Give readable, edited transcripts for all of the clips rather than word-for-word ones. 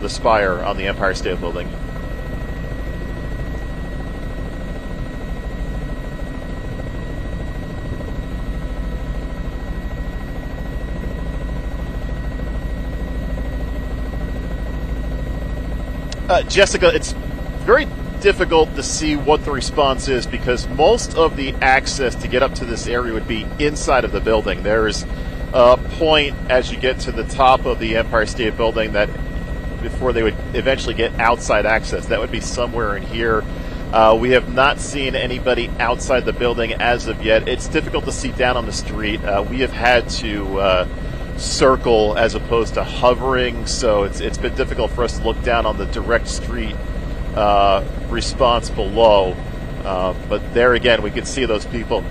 the spire on the Empire State Building. Jessica, it's very difficult to see what the response is because most of the access to get up to this area would be inside of the building. There's a point as you get to the top of the Empire State Building that before they would eventually get outside access. That would be somewhere in here. We have not seen anybody outside the building as of yet. It's difficult to see down on the street. We have had to circle as opposed to hovering, so it's been difficult for us to look down on the direct street response below. But there again, we can see those people.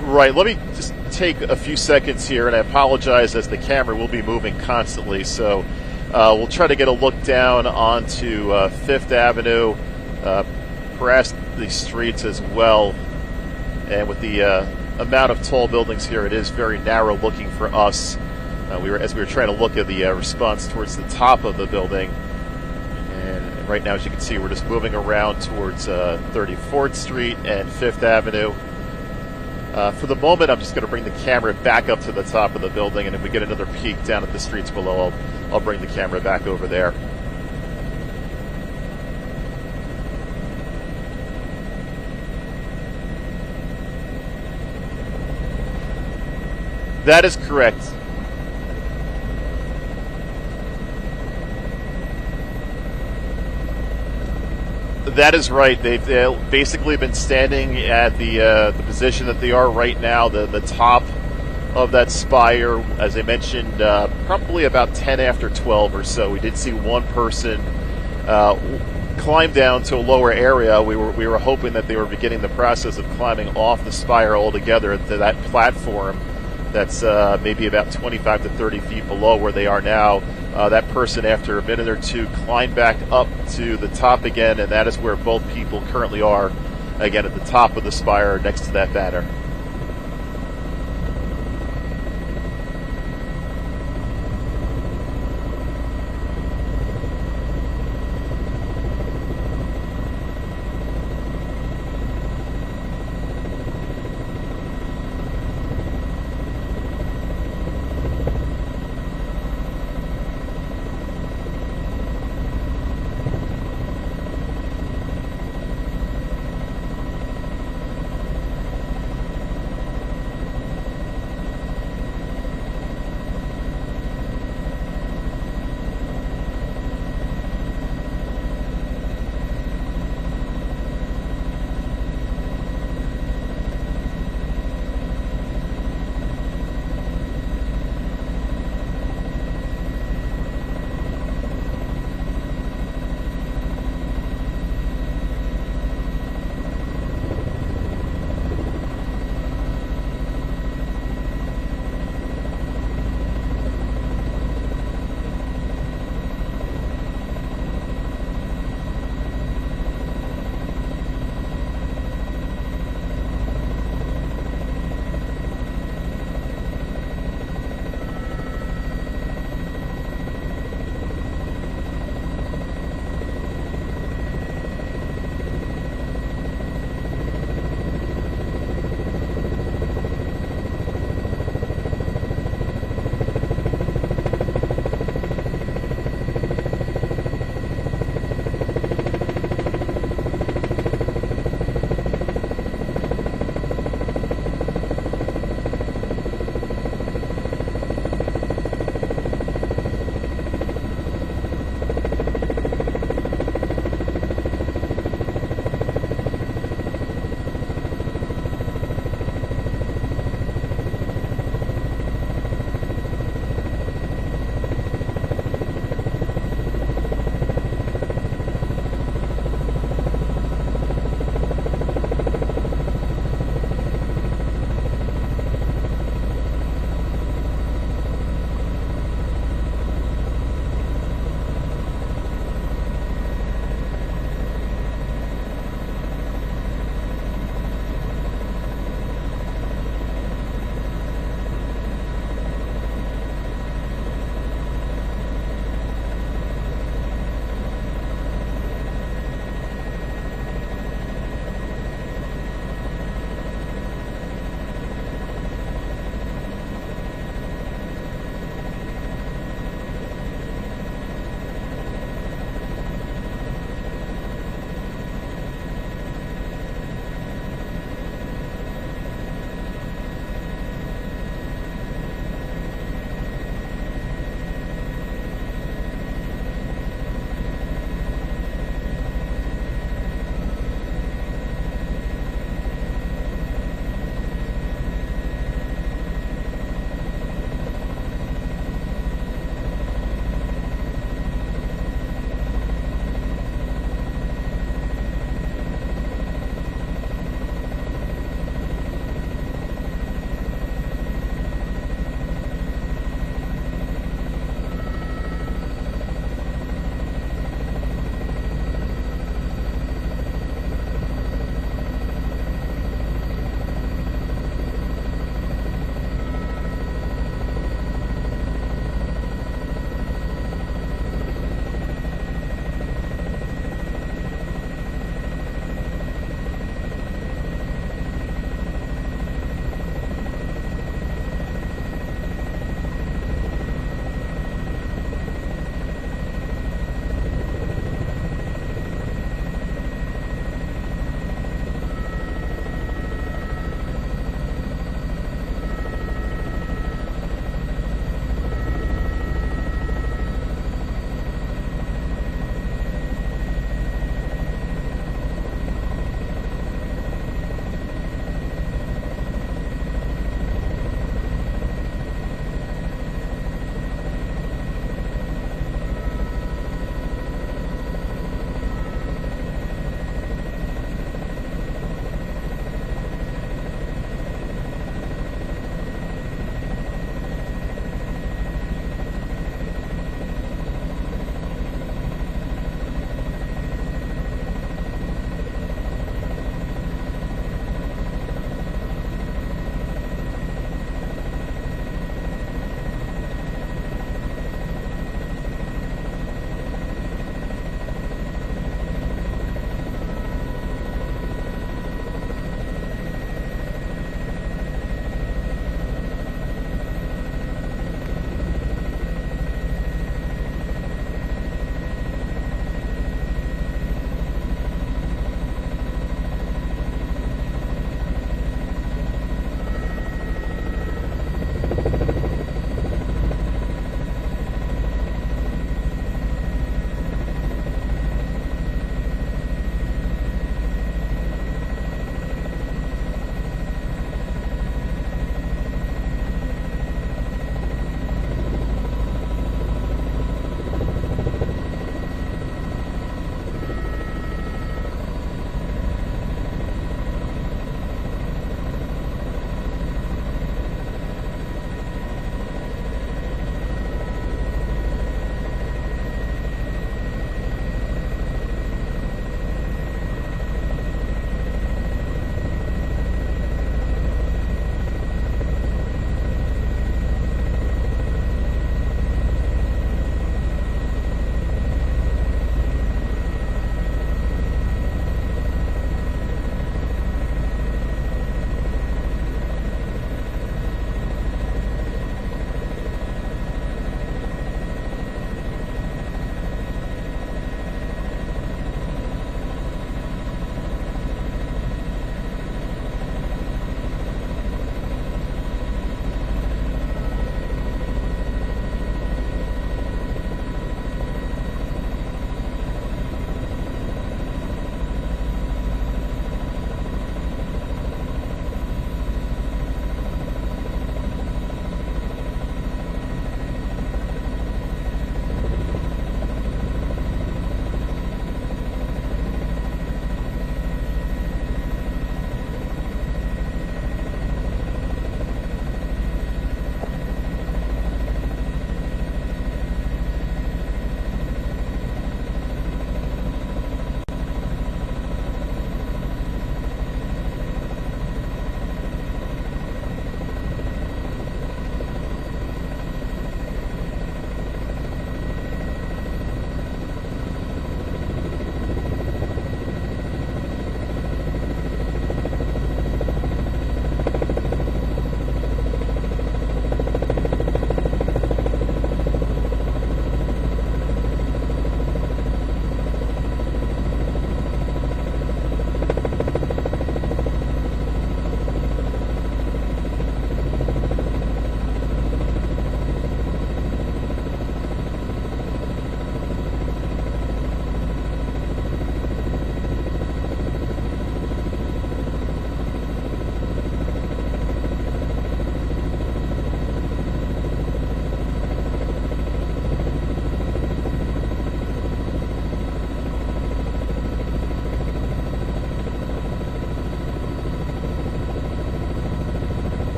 Right, let me just take a few seconds here, and I apologize as the camera will be moving constantly, so we'll try to get a look down onto Fifth Avenue, perhaps the streets as well. And with the amount of tall buildings here, it is very narrow looking for us. As we were trying to look at the response towards the top of the building. And right now, as you can see, we're just moving around towards 34th Street and Fifth Avenue. For the moment, I'm just going to bring the camera back up to the top of the building, and if we get another peek down at the streets below, I'll bring the camera back over there. That is correct. That is right. They've basically been standing at the position that they are right now, the top of that spire. As I mentioned, probably about 10 after 12 or so. We did see one person climb down to a lower area. We were hoping that they were beginning the process of climbing off the spire altogether to that platform that's maybe about 25 to 30 feet below where they are now. That person, after a minute or two, climbed back up to the top again, and that is where both people currently are, again, at the top of the spire next to that banner.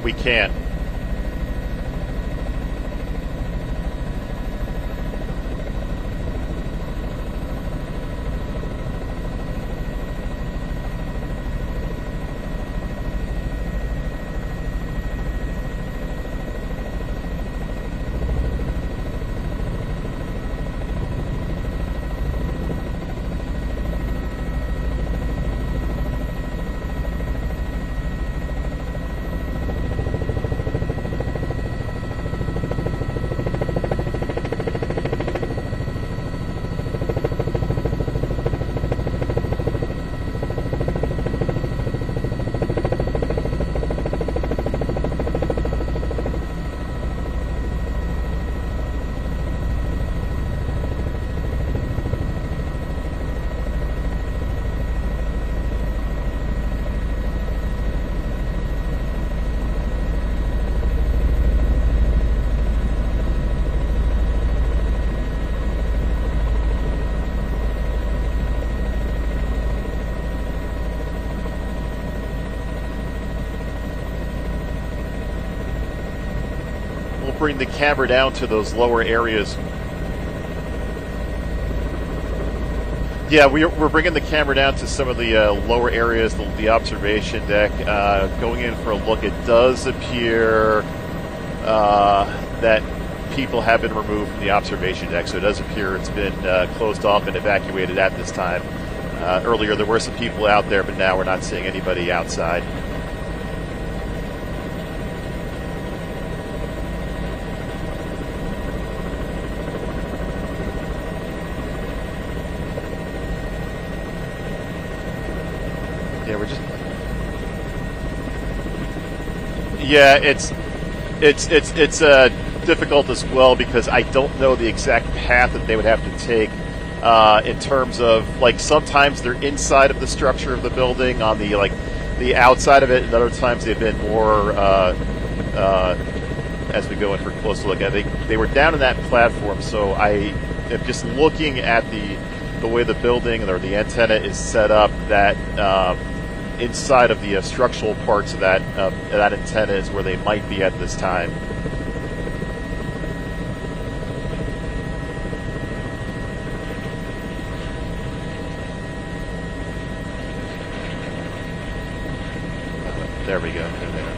we can't. Bring the camera down to those lower areas. Yeah, we're bringing the camera down to some of the lower areas, the observation deck. Going in for a look, it does appear that people have been removed from the observation deck, so it does appear it's been closed off and evacuated at this time. Earlier there were some people out there, but now we're not seeing anybody outside. Yeah, it's difficult as well because I don't know the exact path that they would have to take in terms of, like, sometimes they're inside of the structure of the building on the outside of it, and other times they've been more as we go in for a close look at it. They were down in that platform, so I am just looking at the way the building or the antenna is set up, that inside of the structural parts of that antenna is where they might be at this time. There we go. They're there.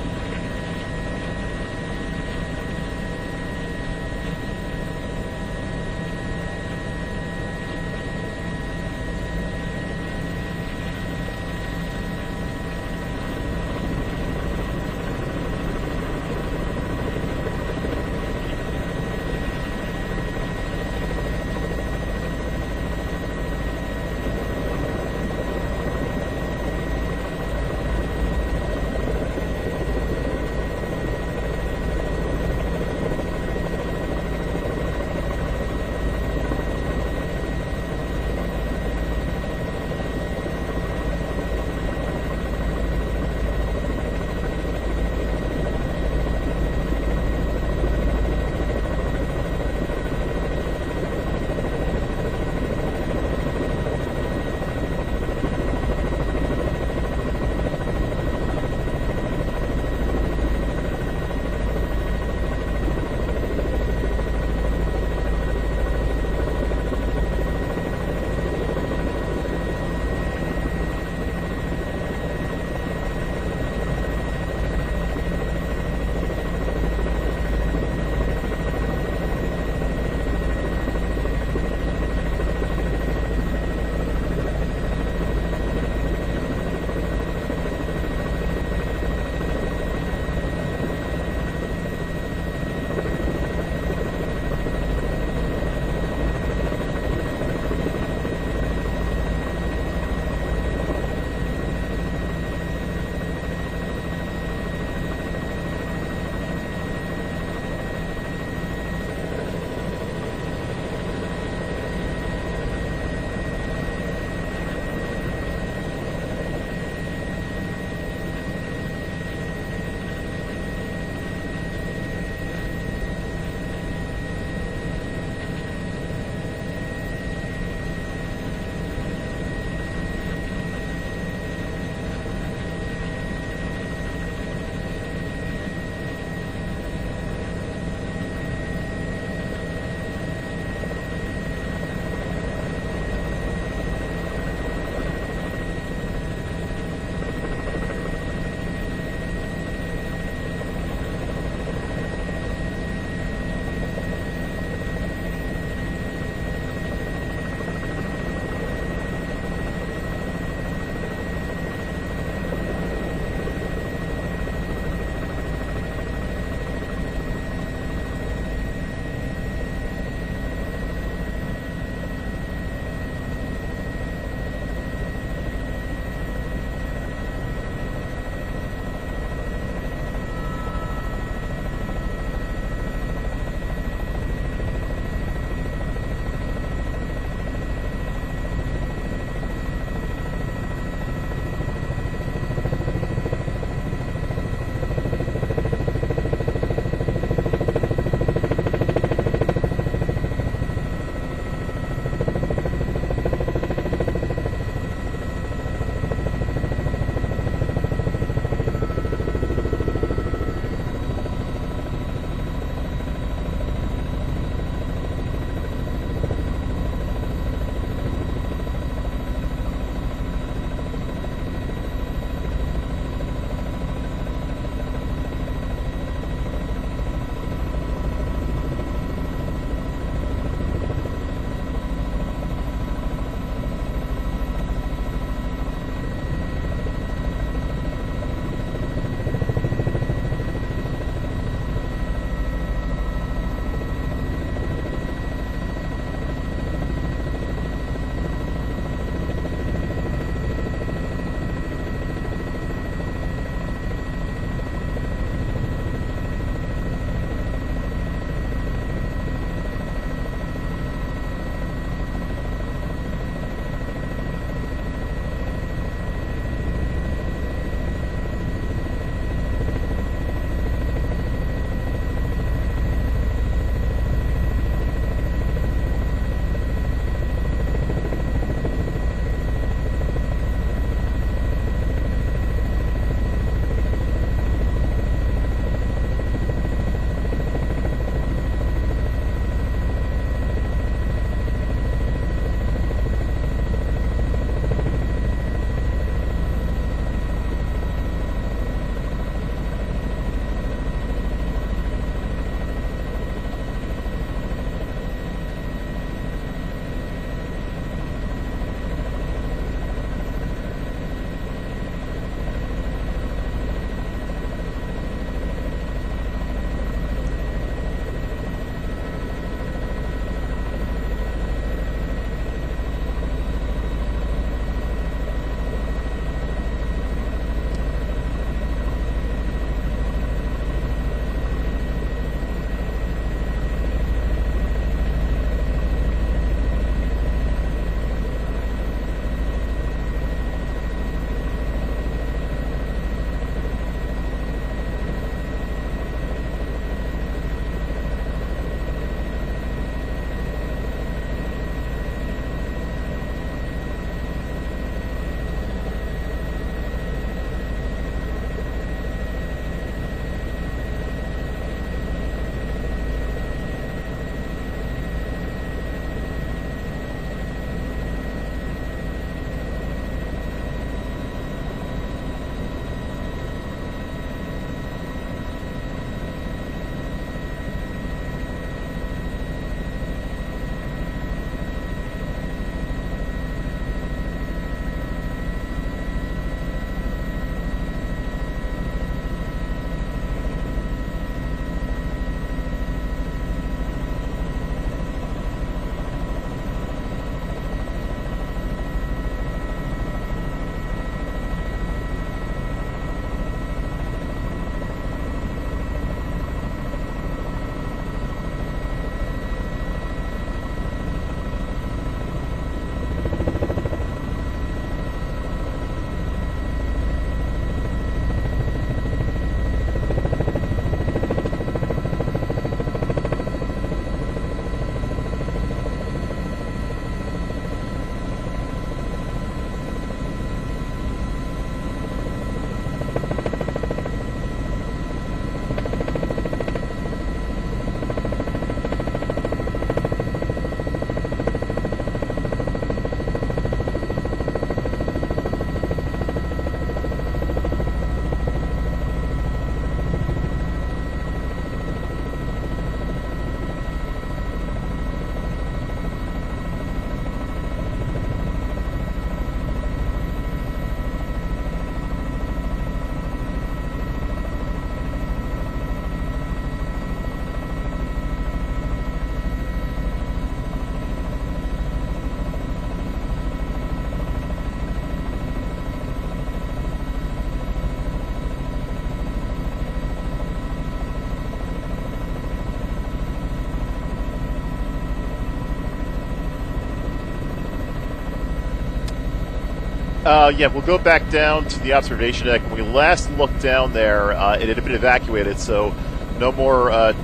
Yeah, we'll go back down to the observation deck. When we last looked down there, it had been evacuated, so no more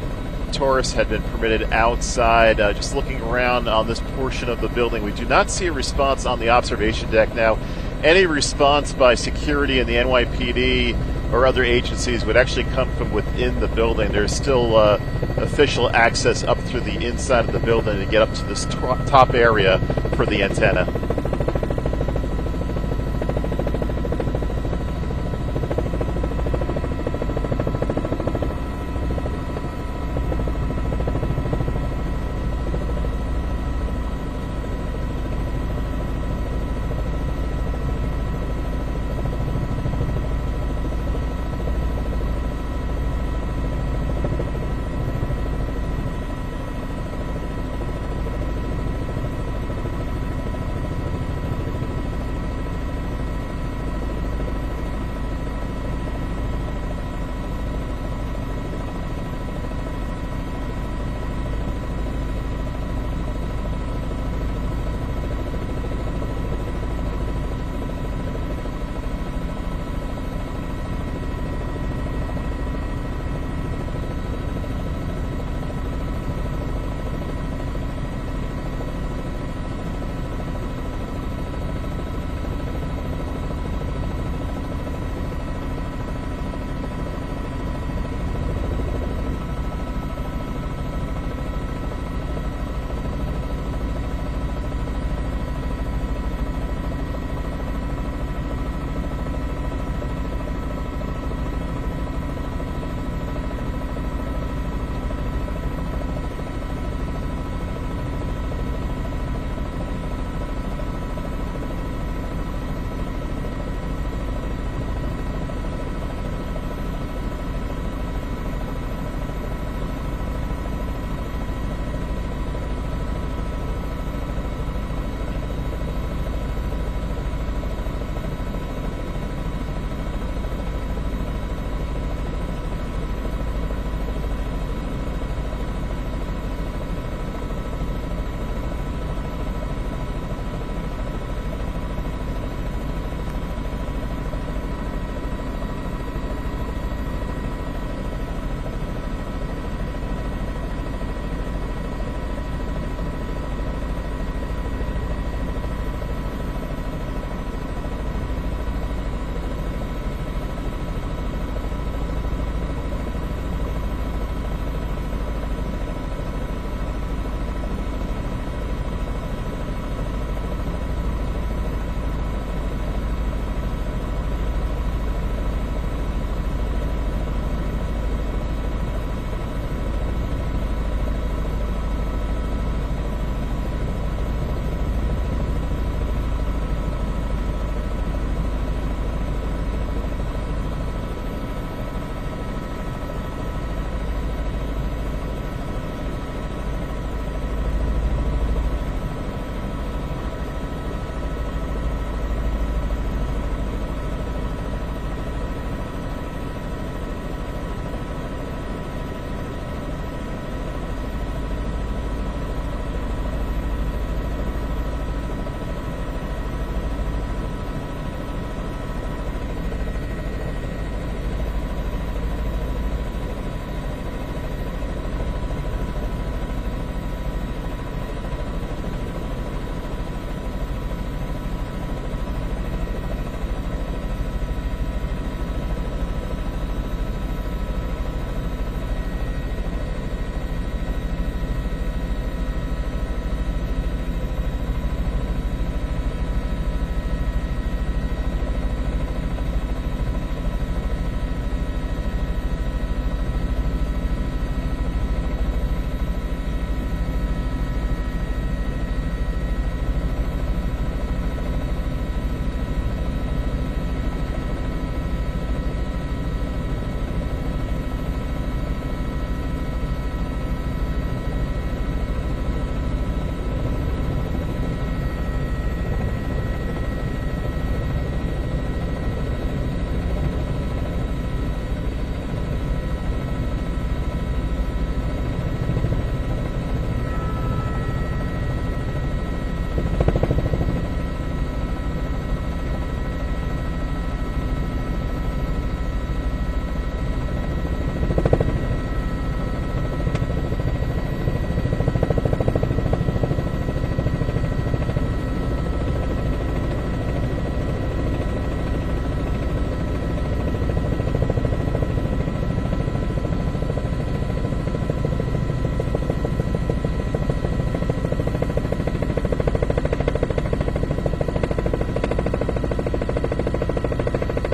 tourists had been permitted outside. Just looking around on this portion of the building, we do not see a response on the observation deck. Now, any response by security in the NYPD or other agencies would actually come from within the building. There's still official access up through the inside of the building to get up to this top area for the antenna.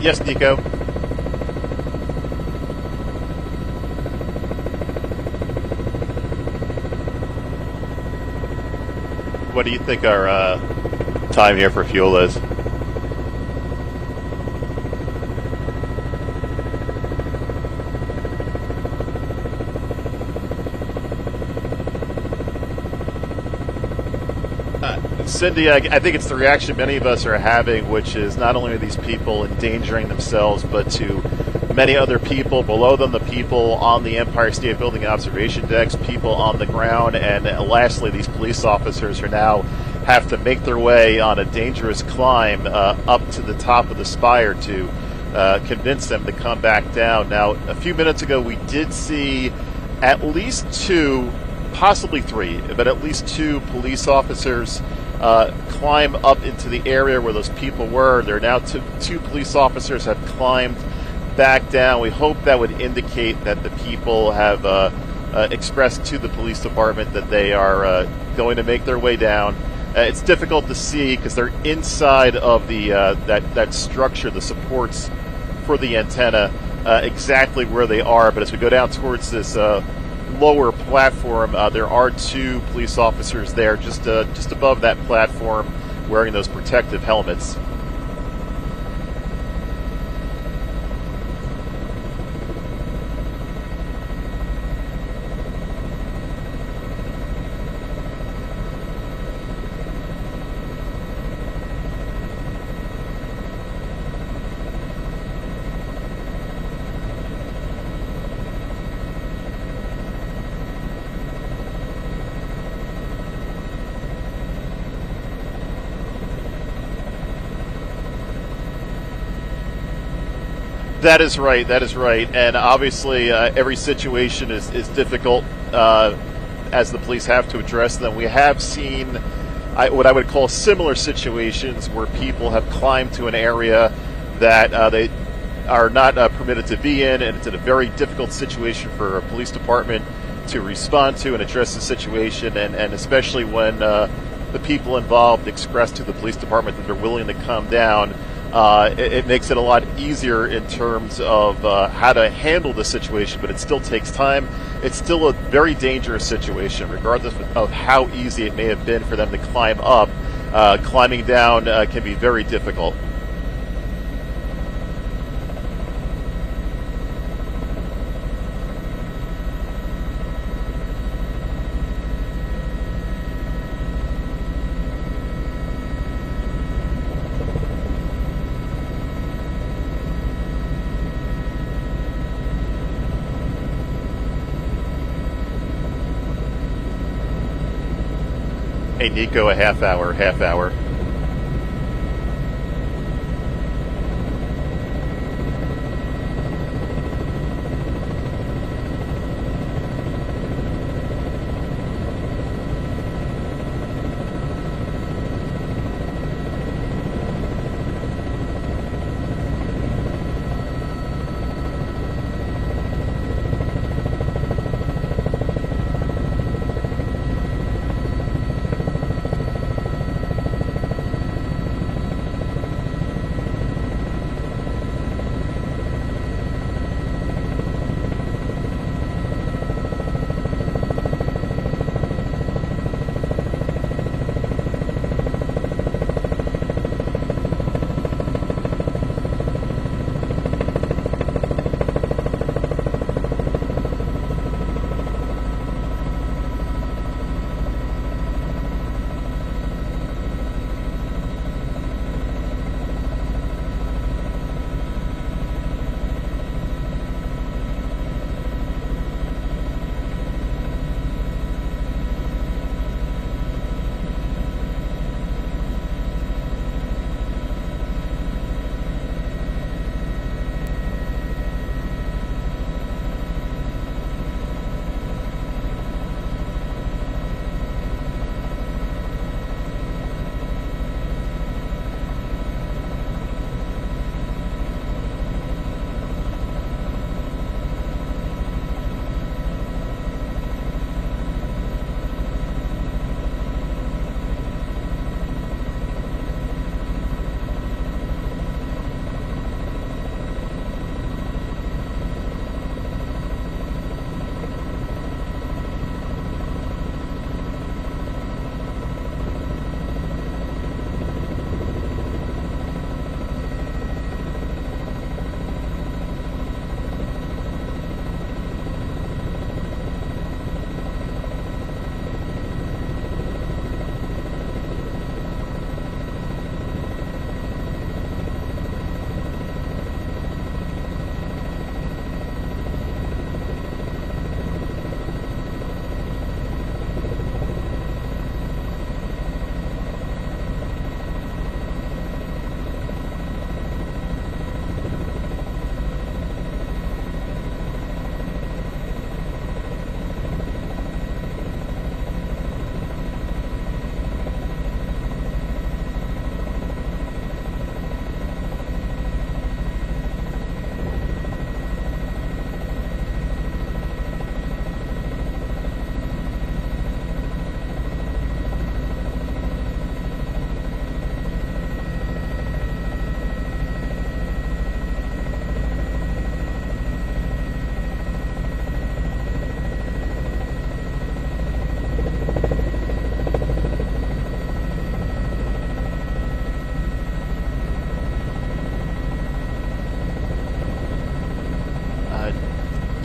Yes, Nico. What do you think our time here for fuel is? Cindy, I think it's the reaction many of us are having, which is not only are these people endangering themselves, but to many other people below them, the people on the Empire State Building observation decks, people on the ground, and lastly, these police officers who now have to make their way on a dangerous climb up to the top of the spire to convince them to come back down. Now, a few minutes ago, we did see at least two, possibly three, but at least two police officers climb up into the area where those people were. There are now two police officers have climbed back down. We hope that would indicate that the people have expressed to the police department that they are going to make their way down. It's difficult to see because they're inside of the that structure, the supports for the antenna, exactly where they are. But as we go down towards this lower platform, there are two police officers there just above that platform wearing those protective helmets. That is right. And obviously, every situation is difficult as the police have to address them. We have seen what I would call similar situations where people have climbed to an area that they are not permitted to be in, and it's in a very difficult situation for a police department to respond to and address the situation, and especially when the people involved express to the police department that they're willing to come down. It makes it a lot easier in terms of how to handle the situation, but it still takes time. It's still a very dangerous situation, regardless of how easy it may have been for them to climb up. Climbing down can be very difficult. Hey, Nico, a half hour.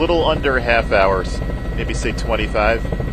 little under half hours, maybe say 25.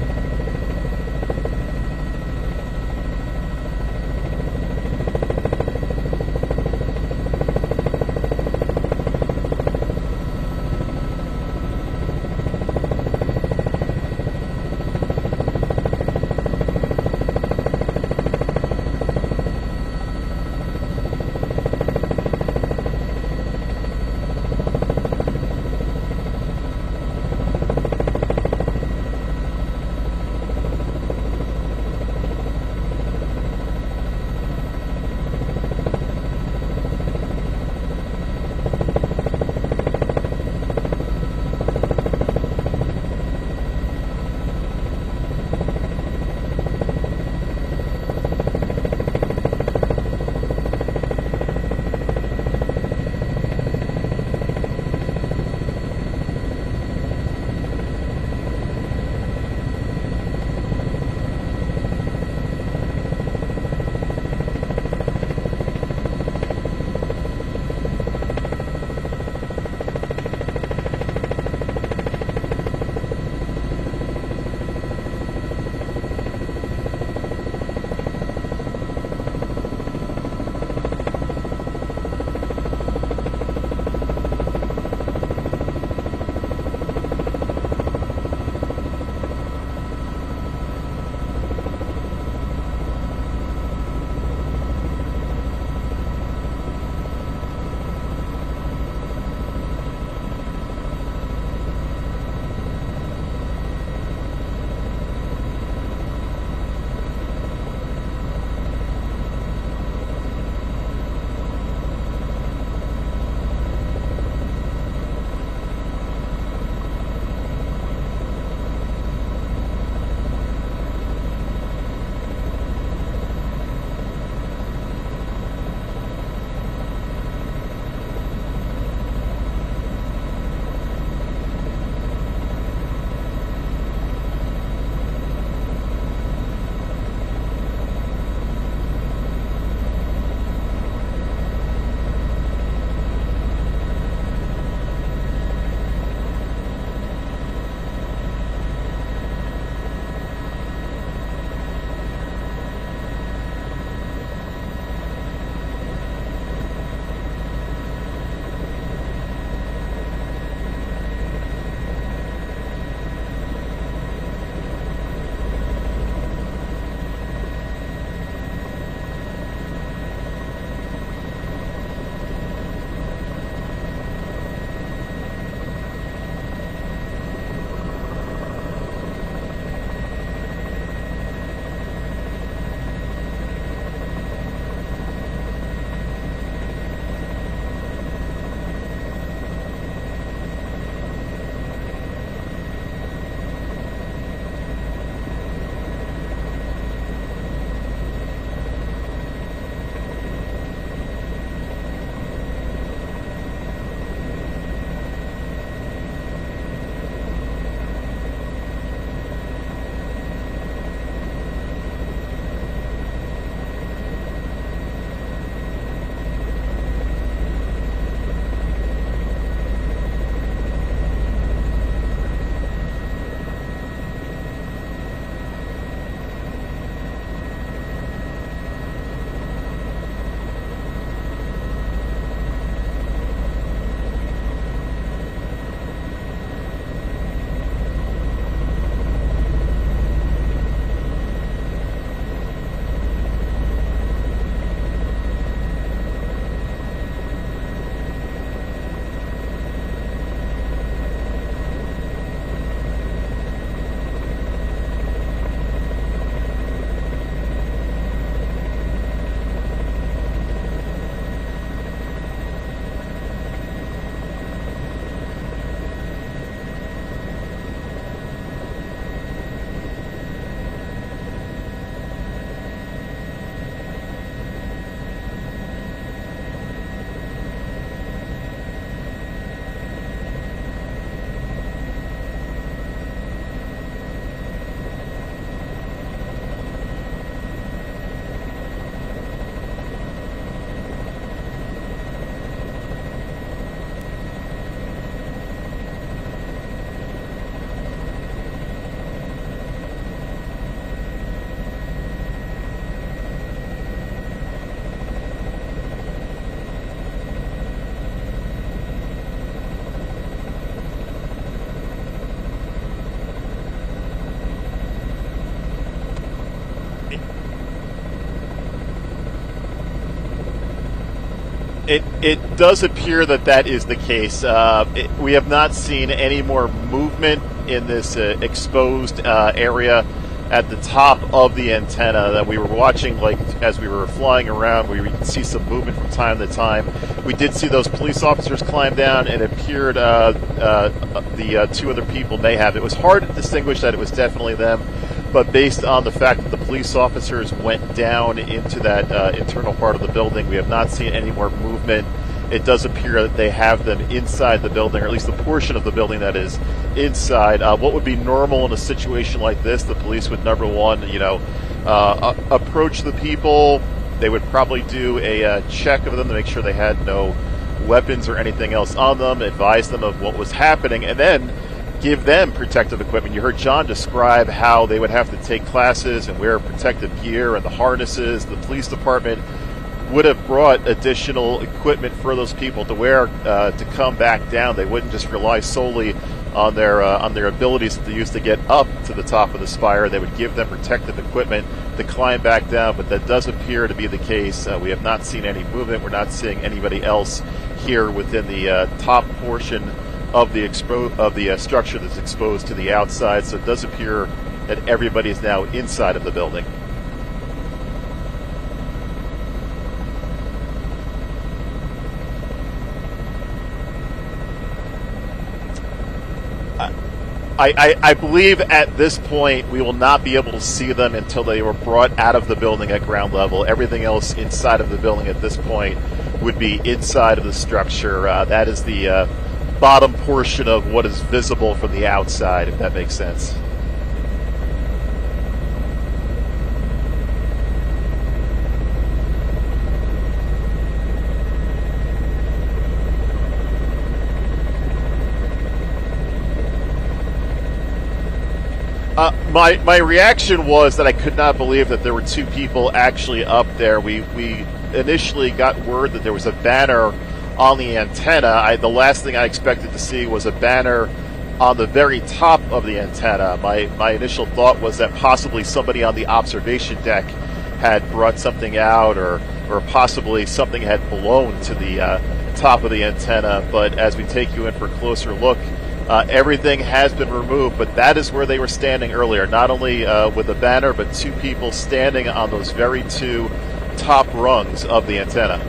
It does appear that that is the case. We have not seen any more movement in this exposed area at the top of the antenna that we were watching. Like as we were flying around, we could see some movement from time to time. We did see those police officers climb down, and it appeared the two other people may have. It was hard to distinguish that it was definitely them, but based on the fact that the police officers went down into that internal part of the building, we have not seen any more movement. It does appear that they have them inside the building, or at least the portion of the building that is inside. What would be normal in a situation like this? The police would, number one, approach the people. They would probably do a check of them to make sure they had no weapons or anything else on them, advise them of what was happening, and then give them protective equipment. You heard John describe how they would have to take classes and wear protective gear and the harnesses. The police department would have brought additional equipment for those people to wear to come back down. They wouldn't just rely solely on their abilities that they use to get up to the top of the spire. They would give them protective equipment to climb back down, but that does appear to be the case. We have not seen any movement. We're not seeing anybody else here within the top portion of the structure that's exposed to the outside. So it does appear that everybody is now inside of the building. I believe at this point we will not be able to see them until they were brought out of the building at ground level. Everything else inside of the building at this point would be inside of the structure. That is the bottom portion of what is visible from the outside, if that makes sense. My reaction was that I could not believe that there were two people actually up there. We initially got word that there was a banner on the antenna. The last thing I expected to see was a banner on the very top of the antenna. My initial thought was that possibly somebody on the observation deck had brought something out, or possibly something had blown to the top of the antenna. But as we take you in for a closer look, everything has been removed, but that is where they were standing earlier, not only with a banner, but two people standing on those very two top rungs of the antenna.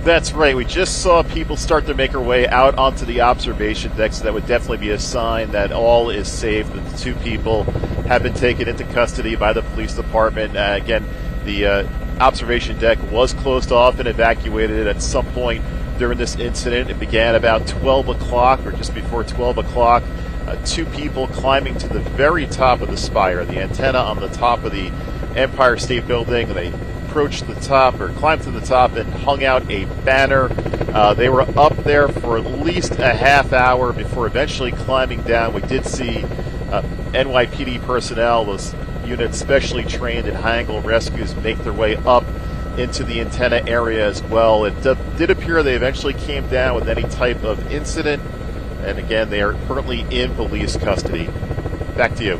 That's right. We just saw people start to make their way out onto the observation deck, so that would definitely be a sign that all is safe, that the 2 people have been taken into custody by the police department. Again, the observation deck was closed off and evacuated at some point during this incident. It began about 12 o'clock or just before 12 o'clock. 2 people climbing to the very top of the spire, the antenna on the top of the Empire State Building. They approached the top or climbed to the top and hung out a banner. They were up there for at least a half hour before eventually climbing down. We did see NYPD personnel, those units specially trained in high-angle rescues, make their way up into the antenna area as well. It did appear they eventually came down with any type of incident, and again, they are currently in police custody. Back to you.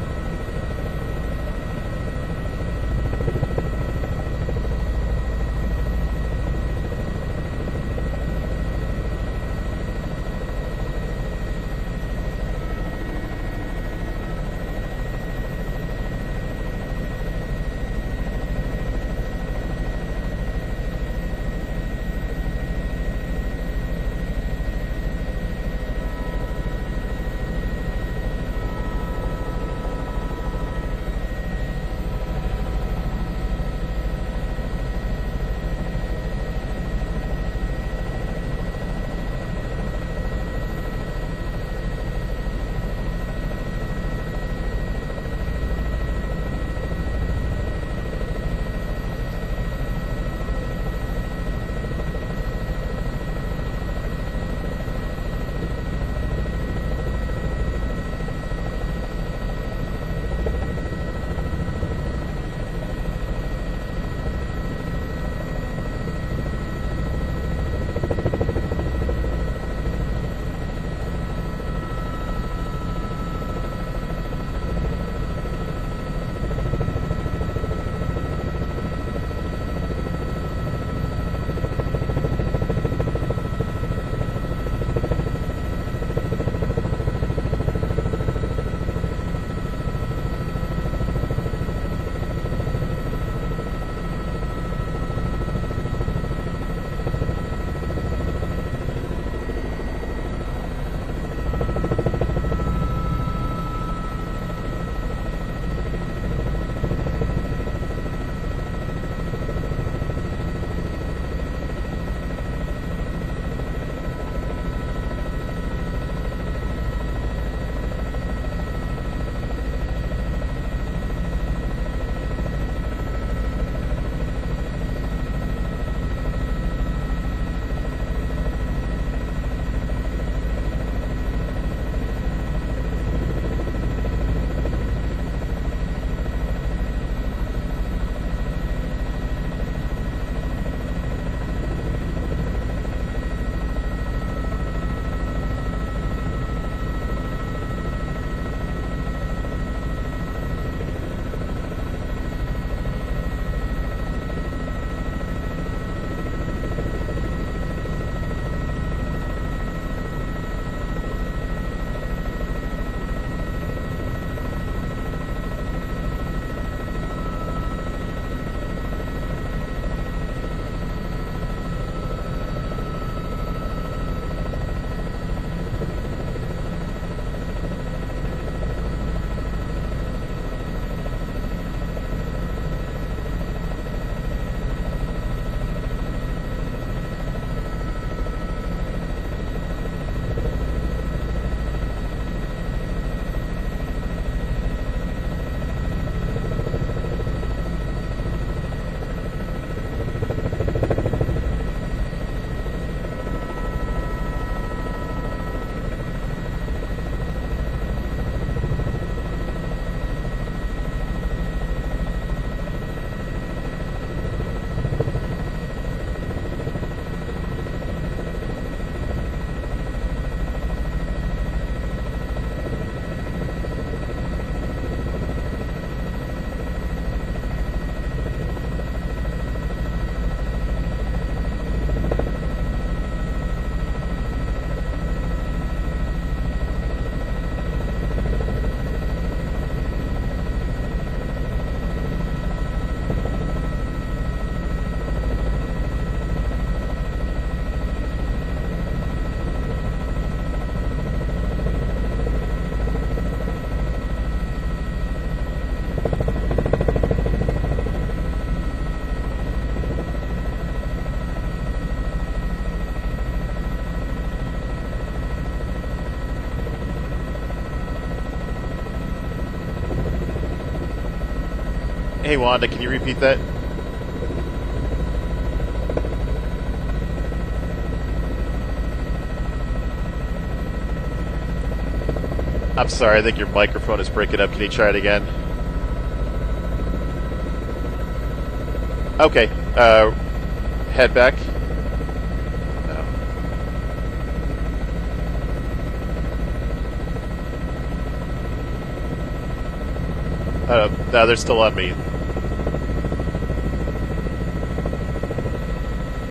Hey, Wanda, can you repeat that? I'm sorry, I think your microphone is breaking up. Can you try it again? Okay, head back. No, they're still on me.